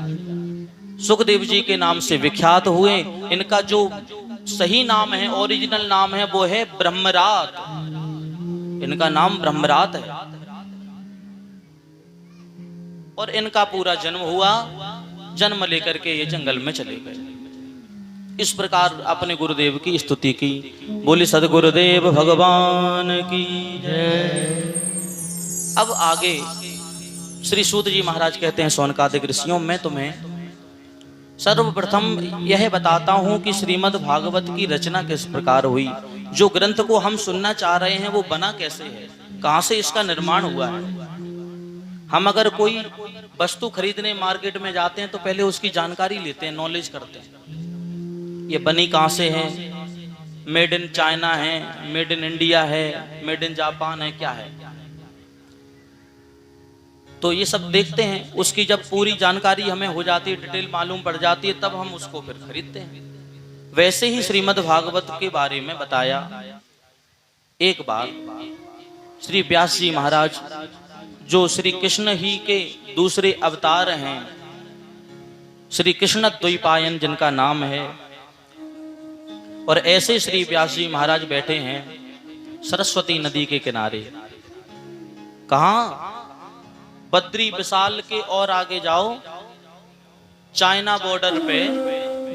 सुखदेव जी के नाम से विख्यात हुए। इनका जो सही नाम है, ओरिजिनल नाम है, वो है ब्रह्मरात। इनका नाम ब्रह्मरात है। और इनका पूरा जन्म हुआ, जन्म लेकर के ये जंगल में चले गए। इस प्रकार अपने गुरुदेव की स्तुति की। बोली सदगुरुदेव भगवान की जय। अब आगे श्री सूत जी महाराज कहते हैं, सौनकादिक ऋषियों, मैं तुम्हें सर्वप्रथम यह बताता हूं कि श्रीमद् भागवत की रचना किस प्रकार हुई। जो ग्रंथ को हम सुनना चाह रहे हैं वो बना कैसे है, कहां से इसका निर्माण हुआ है। हम अगर कोई वस्तु खरीदने मार्केट में जाते हैं तो पहले उसकी जानकारी लेते हैं, नॉलेज करते हैं, ये बनी कहां से है, मेड इन चाइना है, मेड इन इंडिया है, मेड इन जापान है, क्या है। तो ये सब देखते हैं, उसकी जब पूरी जानकारी हमें हो जाती है, डिटेल मालूम पड़ जाती है, तब हम उसको फिर खरीदते हैं। वैसे ही श्रीमद् भागवत के बारे में बताया। एक बार श्री व्यास जी महाराज, जो श्री कृष्ण ही के दूसरे अवतार हैं, श्री कृष्ण द्वैपायन जिनका नाम है, और ऐसे श्री व्यास जी महाराज बैठे हैं सरस्वती नदी के किनारे। कहां? बद्री विशाल के और आगे जाओ, चाइना बॉर्डर पे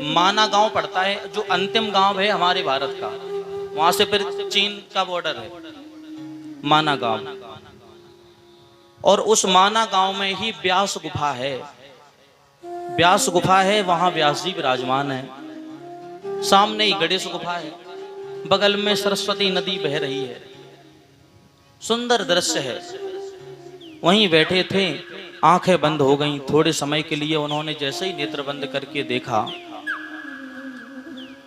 माना गांव पड़ता है, जो अंतिम गांव है हमारे भारत का। वहां से फिर चीन का बॉर्डर है, माना गांव। और उस माना गांव में ही व्यास गुफा है। व्यास गुफा है, वहां व्यास जी विराजमान है। सामने ही गणेश गुफा है, बगल में सरस्वती नदी बह रही है। सुंदर दृश्य है। वहीं बैठे थे, आंखें बंद हो गईं। थोड़े समय के लिए उन्होंने जैसे ही नेत्र बंद करके देखा,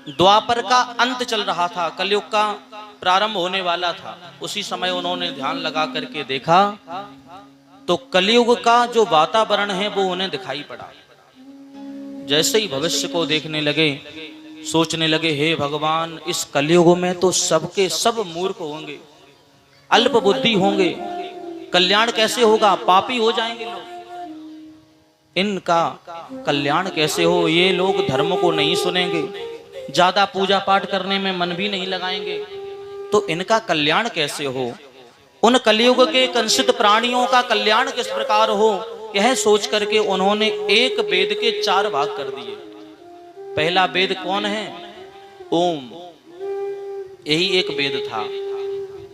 द्वापर का अंत चल रहा था, कलयुग का प्रारंभ होने वाला था। उसी समय उन्होंने ध्यान लगा करके देखा तो कलयुग का जो वातावरण है वो उन्हें दिखाई पड़ा। जैसे ही भविष्य को देखने लगे, सोचने लगे, हे भगवान, इस कलयुग में तो सबके सब मूर्ख होंगे, अल्प बुद्धि होंगे, कल्याण कैसे होगा, पापी हो जाएंगे लोग, इनका कल्याण कैसे हो। ये लोग धर्म को नहीं सुनेंगे, ज्यादा पूजा पाठ करने में मन भी नहीं लगाएंगे, तो इनका कल्याण कैसे हो। उन कलयुग के कंसित प्राणियों का कल्याण किस प्रकार हो, यह सोच करके उन्होंने एक वेद के 4 भाग कर दिए। पहला वेद कौन है? ओम, यही एक वेद था।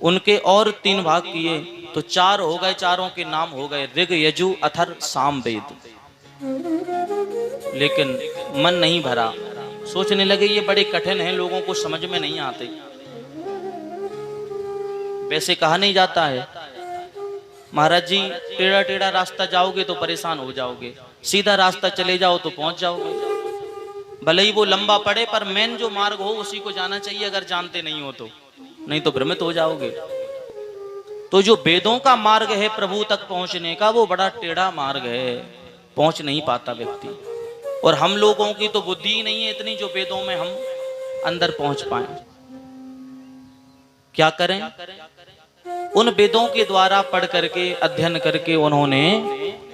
उनके और 3 भाग किए तो 4 हो गए। चारों के नाम हो गए ऋग, यजु, अथर्व, साम वेद। लेकिन मन नहीं भरा, सोचने लगे ये बड़े कठिन हैं, लोगों को समझ में नहीं आते। वैसे कहा नहीं जाता है, महाराज जी टेढ़ा टेढ़ा रास्ता जाओगे तो परेशान हो जाओगे, सीधा रास्ता चले जाओ तो पहुंच जाओगे। भले ही वो लंबा पड़े, पर मेन जो मार्ग हो उसी को जाना चाहिए, अगर जानते नहीं हो तो, नहीं तो भ्रमित हो जाओगे। तो जो वेदों का मार्ग है प्रभु तक पहुंचने का, वो बड़ा टेढ़ा मार्ग है, पहुंच नहीं पाता व्यक्ति। और हम लोगों की तो बुद्धि ही नहीं है इतनी जो वेदों में हम अंदर पहुंच पाए। क्या करें? उन वेदों के द्वारा पढ़ करके, अध्ययन करके उन्होंने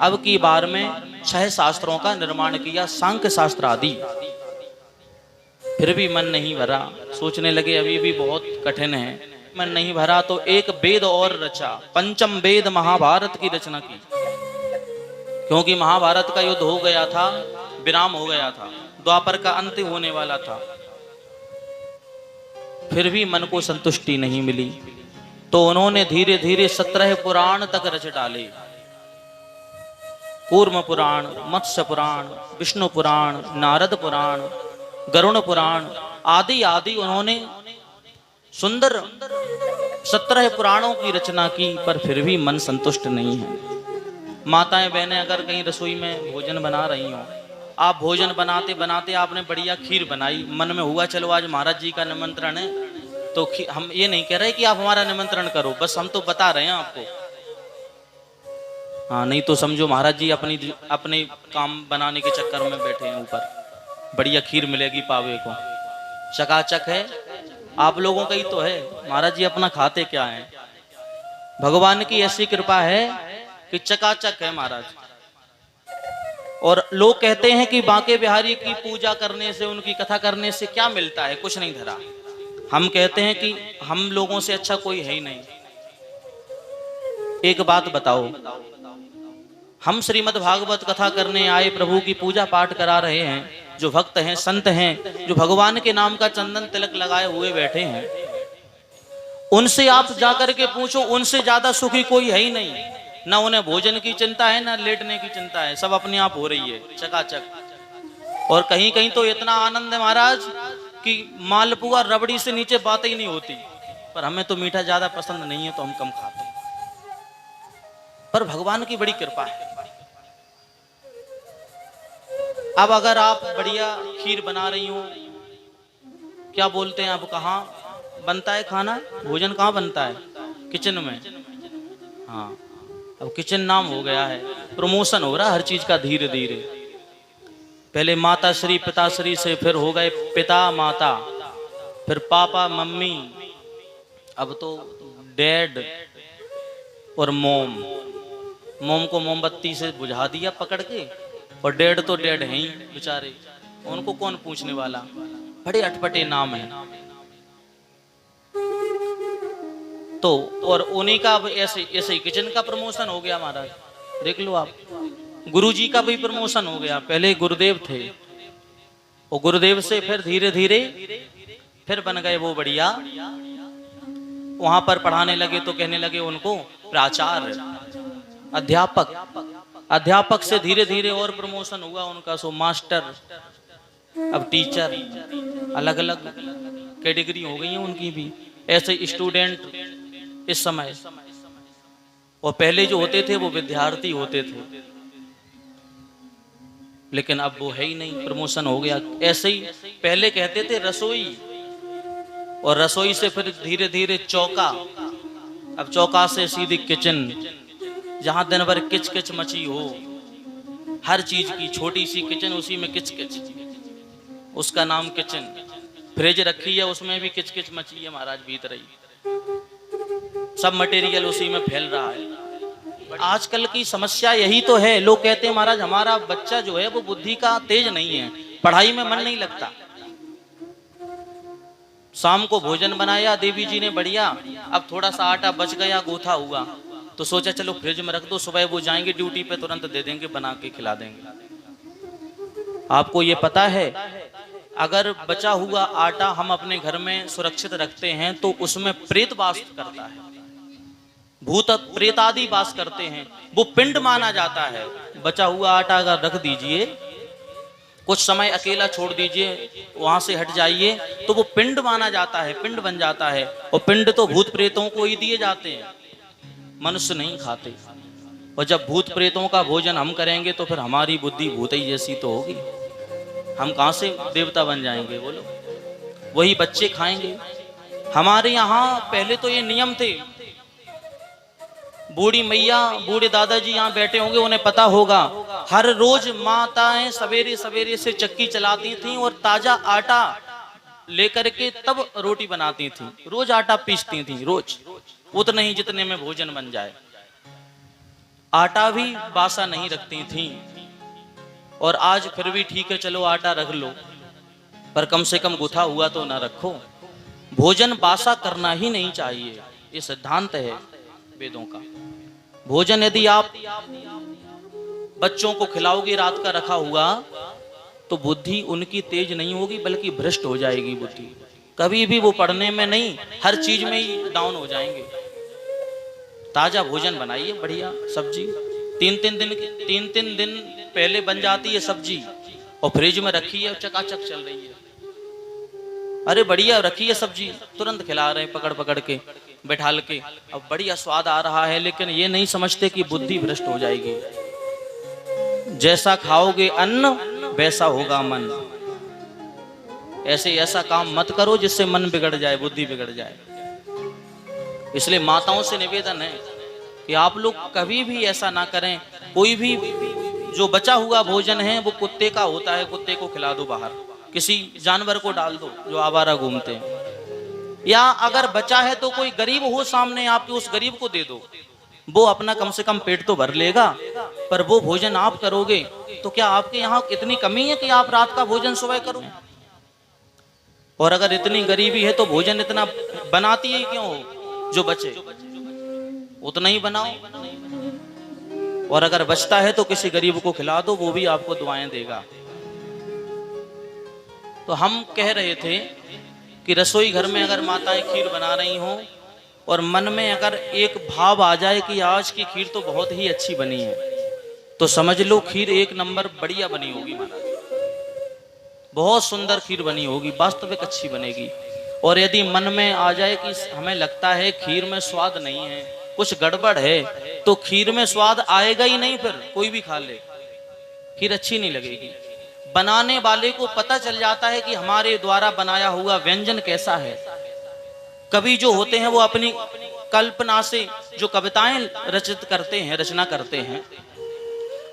अब की बार में 6 शास्त्रों का निर्माण किया, सांख्य शास्त्र आदि। फिर भी मन नहीं भरा, सोचने लगे अभी भी बहुत कठिन है। मन नहीं भरा तो एक वेद और रचा, पंचम वेद महाभारत की रचना की। क्योंकि महाभारत का युद्ध हो गया था, विराम हो गया था, द्वापर का अंत होने वाला था। फिर भी मन को संतुष्टि नहीं मिली, तो उन्होंने धीरे धीरे 17 पुराण तक रच डाले। कूर्म पुराण, मत्स्य पुराण, विष्णु पुराण, नारद पुराण, गरुण पुराण आदि आदि उन्होंने सुंदर 17 पुराणों की रचना की, पर फिर भी मन संतुष्ट नहीं है। माताएं बहनें अगर कहीं रसोई में भोजन बना रही हो, आप भोजन बनाते बनाते आपने बढ़िया खीर बनाई, मन में हुआ चलो आज महाराज जी का निमंत्रण है, तो हम ये नहीं कह रहे कि आप हमारा निमंत्रण करो, बस हम तो बता रहे हैं आपको। हाँ, नहीं तो समझो महाराज जी अपने काम बनाने के चक्कर में बैठे हैं ऊपर, बढ़िया खीर मिलेगी पावे को, चकाचक है। आप लोगों का ही तो है, महाराज जी अपना खाते क्या है। भगवान की ऐसी कृपा है कि चकाचक है महाराज। और लोग कहते हैं कि बांके बिहारी की पूजा करने से, उनकी कथा करने से क्या मिलता है, कुछ नहीं धरा। हम कहते हैं कि हम लोगों से अच्छा कोई है ही नहीं। एक बात बताओ, हम श्रीमद् भागवत कथा करने आए, प्रभु की पूजा पाठ करा रहे हैं, जो भक्त हैं, संत हैं, जो भगवान के नाम का चंदन तिलक लगाए हुए बैठे हैं, उनसे आप जाकर के पूछो, उनसे ज्यादा सुखी कोई है ही नहीं। ना उन्हें भोजन की चिंता है, ना लेटने की चिंता है, सब अपने आप हो रही है चकाचक। और कहीं कहीं तो इतना आनंद है महाराज कि मालपुआ रबड़ी से नीचे बात ही नहीं होती, पर हमें तो मीठा ज्यादा पसंद नहीं है तो हम कम खाते हैं। पर भगवान की बड़ी कृपा है। अब अगर आप बढ़िया खीर बना रही हो, क्या बोलते हैं, अब कहाँ बनता है खाना, भोजन कहाँ बनता है, किचन में। हाँ, अब किचन नाम हो गया है, प्रमोशन हो रहा है हर चीज का धीरे धीरे। पहले माता श्री पिताश्री से, फिर हो गए पिता माता, फिर पापा मम्मी, अब तो डैड और मोम। मोम को मोमबत्ती से बुझा दिया पकड़ के, और डैड तो डैड हैं ही बेचारे, उनको कौन पूछने वाला। बड़े अटपटे नाम हैं। तो और उन्हीं का अब ऐसे ऐसे किचन का प्रमोशन हो गया महाराज, देख लो आप। गुरुजी का भी प्रमोशन हो गया। पहले गुरुदेव थे, और गुरुदेव से फिर धीरे धीरे फिर बन गए वो बढ़िया, वहां पर पढ़ाने लगे तो कहने लगे उनको प्राचार्य, अध्यापक। अध्यापक से धीरे धीरे और प्रमोशन हुआ उनका, सो मास्टर, अब टीचर, अलग अलग कैटेगरी हो गई है उनकी भी। ऐसे स्टूडेंट इस समय, और पहले जो होते थे वो विद्यार्थी होते थे, लेकिन अब वो है ही नहीं, प्रमोशन हो गया। ऐसे ही पहले कहते थे रसोई, और रसोई से फिर धीरे धीरे चौका, अब चौका से सीधी किचन, जहां दिन भर किच किच मची हो, हर चीज की छोटी सी किचन, उसी में किच किच, उसका नाम किचन। फ्रिज रखी है, उसमें भी किच किच मची है महाराज, भीतर ही सब मटेरियल उसी में फैल रहा है। आजकल की समस्या यही तो है। लोग कहते हैं महाराज हमारा बच्चा जो है वो बुद्धि का तेज नहीं है, पढ़ाई में मन नहीं लगता। शाम को भोजन बनाया देवी जी ने बढ़िया, अब थोड़ा सा आटा बच गया, गोथा हुआ, तो सोचा चलो फ्रिज में रख दो, सुबह वो जाएंगे ड्यूटी पे, तुरंत दे देंगे, बना के खिला देंगे। आपको ये पता है, अगर बचा हुआ आटा हम अपने घर में सुरक्षित रखते हैं तो उसमें प्रेत वास करता है, भूत प्रेत आदि वास करते हैं, वो पिंड माना जाता है। बचा हुआ आटा अगर रख दीजिए, कुछ समय अकेला छोड़ दीजिए, वहां से हट जाइए, तो वो पिंड माना जाता है, पिंड बन जाता है। और पिंड तो भूत प्रेतों को ही दिए जाते हैं, मनुष्य नहीं खाते। और जब भूत प्रेतों का भोजन हम करेंगे तो फिर हमारी बुद्धि भूत ही जैसी तो होगी, हम कहां से देवता बन जाएंगे बोलो। वही बच्चे खाएंगे। हमारे यहाँ पहले तो ये नियम थे, बूढ़ी मैया बूढ़े दादाजी यहाँ बैठे होंगे, उन्हें पता होगा, हर रोज माताएं सवेरे सवेरे से चक्की चलाती थीं और ताजा आटा लेकर के तब रोटी बनाती थीं। रोज आटा पीसती थीं, रोज, उतने ही जितने में भोजन बन जाए। आटा भी बासा नहीं रखती थीं। और आज फिर भी ठीक है, चलो आटा रख लो, पर कम से कम गुथा हुआ तो ना रखो। भोजन बासा करना ही नहीं चाहिए, ये सिद्धांत है वेदों का। भोजन यदि आप बच्चों को खिलाओगे रात का रखा हुआ, तो बुद्धि उनकी तेज नहीं होगी, बल्कि भ्रष्ट हो जाएगी बुद्धि। कभी भी वो पढ़ने में नहीं, हर चीज में ही डाउन हो जाएंगे। ताजा भोजन बनाइए, बढ़िया सब्जी, तीन तीन दिन पहले बन जाती है सब्जी, और फ्रिज में रखी है, चकाचक चल रही है। अरे बढ़िया रखी है सब्जी, तुरंत खिला रहे हैं पकड़ पकड़ के, बैठाल के, अब बढ़िया स्वाद आ रहा है, लेकिन ये नहीं समझते कि बुद्धि भ्रष्ट हो जाएगी। जैसा खाओगे अन्न वैसा होगा मन। ऐसा काम मत करो जिससे मन बिगड़ जाए, बुद्धि बिगड़ जाए। इसलिए माताओं से निवेदन है कि आप लोग कभी भी ऐसा ना करें। कोई भी जो बचा हुआ भोजन है वो कुत्ते का होता है, कुत्ते को खिला दो बाहर, किसी जानवर को डाल दो जो आवारा घूमते हैं। या अगर बचा है तो कोई गरीब हो सामने आपके, उस गरीब को दे दो, वो अपना कम से कम पेट तो भर लेगा। पर वो भोजन आप करोगे तो क्या आपके यहाँ इतनी कमी है कि आप रात का भोजन सुबह करो? और अगर इतनी गरीबी है तो भोजन इतना बनाती है क्यों हो? जो बचे उतना ही बनाओ, और अगर बचता है तो किसी गरीब को खिला दो, वो भी आपको दुआएं देगा। तो हम कह रहे थे कि रसोई घर में अगर माताएं खीर बना रही हों और मन में अगर एक भाव आ जाए कि आज की खीर तो बहुत ही अच्छी बनी है, तो समझ लो खीर एक नंबर बढ़िया बनी होगी महाराज। बहुत सुंदर खीर बनी होगी, वास्तविक अच्छी बनेगी। और यदि मन में आ जाए कि हमें लगता है खीर में स्वाद नहीं है, कुछ गड़बड़ है, तो खीर में स्वाद आएगा ही नहीं, फिर कोई भी खा ले खीर अच्छी नहीं लगेगी। बनाने वाले को पता चल जाता है कि हमारे द्वारा बनाया हुआ व्यंजन कैसा है। कवि जो होते हैं वो अपनी कल्पना से जो कविताएं रचित करते हैं, रचना करते हैं,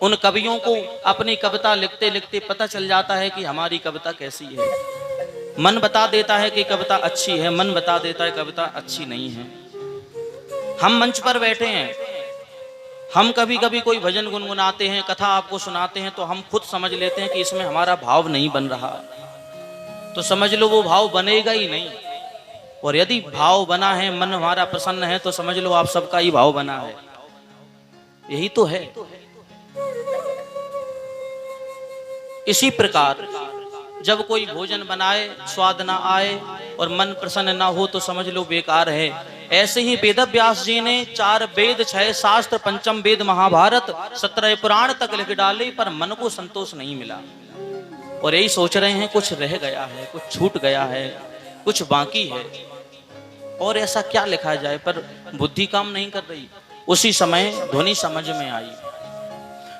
उन कवियों को अपनी कविता लिखते लिखते पता चल जाता है कि हमारी कविता कैसी है। मन बता देता है कि कविता अच्छी है, मन बता देता है कविता अच्छी नहीं है। हम मंच पर बैठे हैं, हम कभी कभी कोई भजन गुनगुनाते हैं, कथा आपको सुनाते हैं, तो हम खुद समझ लेते हैं कि इसमें हमारा भाव नहीं बन रहा, तो समझ लो वो भाव बनेगा ही नहीं। और यदि भाव बना है, मन हमारा प्रसन्न है, तो समझ लो आप सबका ही भाव बना है। यही तो है। इसी प्रकार जब कोई भोजन बनाए, स्वाद ना आए और मन प्रसन्न ना हो, तो समझ लो बेकार है। ऐसे ही वेद व्यास जी ने 4 वेद, 6 शास्त्र, पंचम वेद महाभारत, 17 पुराण तक लिख डाले, पर मन को संतोष नहीं मिला। और यही सोच रहे हैं कुछ रह गया है, कुछ छूट गया है, कुछ बाकी है, और ऐसा क्या लिखा जाए, पर बुद्धि काम नहीं कर रही। उसी समय ध्वनि समझ में आई,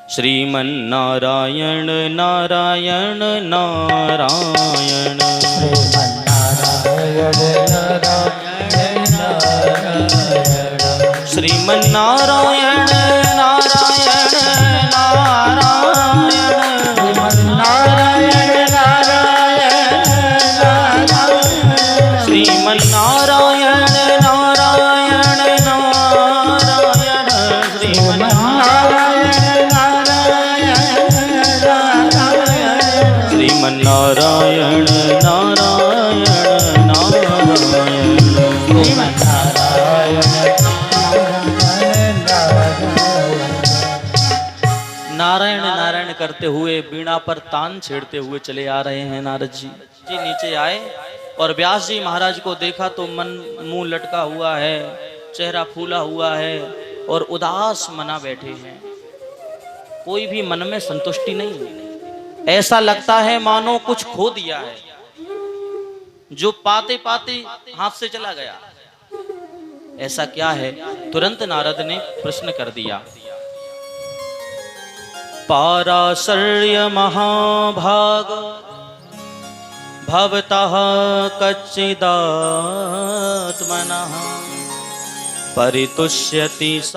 श्रीमन नारायण नारायण नारायण, श्रीमन नारायण नारायण नारायण, श्रीमन नारायण नारायण नारायण, श्रीमन श्रीमन नारायण नारायण नारायण, नारायण नारायण करते हुए बीणा पर तान छेड़ते हुए चले आ रहे हैं नारद जी। जी नीचे आए और व्यास जी महाराज को देखा तो मन मुंह लटका हुआ है, चेहरा फूला हुआ है और उदास मना बैठे हैं। कोई भी मन में संतुष्टि नहीं है। ऐसा लगता है मानो कुछ खो दिया है, जो पाते पाते हाथ से चला गया। ऐसा क्या है? तुरंत नारद ने प्रश्न कर दिया, पाराशर्य महाभाग भवतः कच्चिदात्मनः परितुष्यति